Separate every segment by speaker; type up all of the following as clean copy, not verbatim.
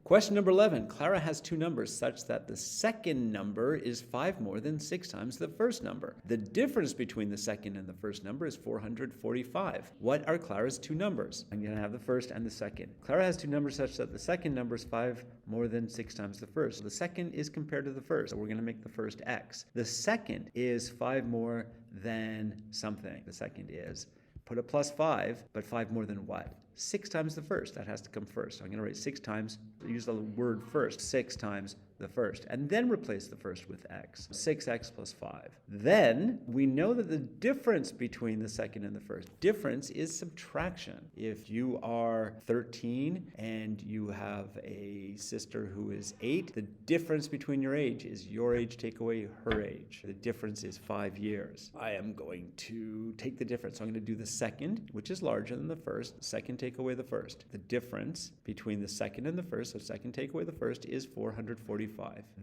Speaker 1: Question number 11. Clara has two numbers such that the second number is 5 more than 6 times the first number. The difference between the second and the first number is 445. What are Clara's two numbers? I'm going to have the first and the second. Clara has two numbers such that the second number is 5 more than 6 times the first. The second is compared to the first, so we're going to make the first x. The second is 5 more than something. The second is, put a plus 5, but 5 more than what? 6 times the first. That has to come first. So I'm going to write 6 times, use the word first, 6 times the first, and then replace the first with x. 6x plus 5. Then we know that the difference between the second and the first difference is subtraction. If you are 13 and you have a sister who is 8, the difference between your age is your age take away her age. The difference is 5 years. I am going to take the difference. So I'm going to do the second, which is larger than the first. Second take away the first. The difference between the second and the first, so second take away the first, is 445.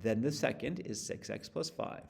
Speaker 1: Then the second is 6x plus 5.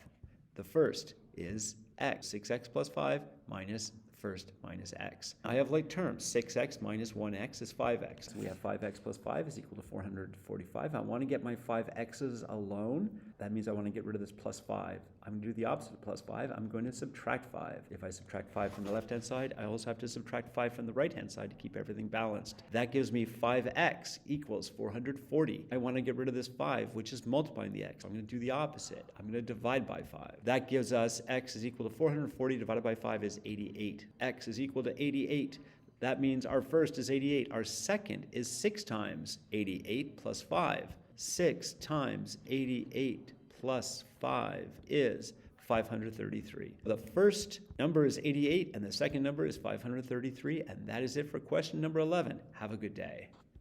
Speaker 1: The first is x. 6x plus 5 minus first minus x. I have like terms. 6x minus 1x is 5x. So we have 5x plus 5 is equal to 445. I want to get my 5x's alone. That means I want to get rid of this plus 5. I'm going to do the opposite of plus 5. I'm going to subtract 5. If I subtract 5 from the left-hand side, I also have to subtract 5 from the right-hand side to keep everything balanced. That gives me 5x equals 440. I want to get rid of this 5, which is multiplying the x. I'm going to do the opposite. I'm going to divide by 5. That gives us x is equal to 440 divided by 5 is 88. X is equal to 88. That means our first is 88. Our second is 6 times 88 plus 5. 6 times 88 plus 5 is 533. The first number is 88 and the second number is 533, and that is it for question number 11. Have a good day.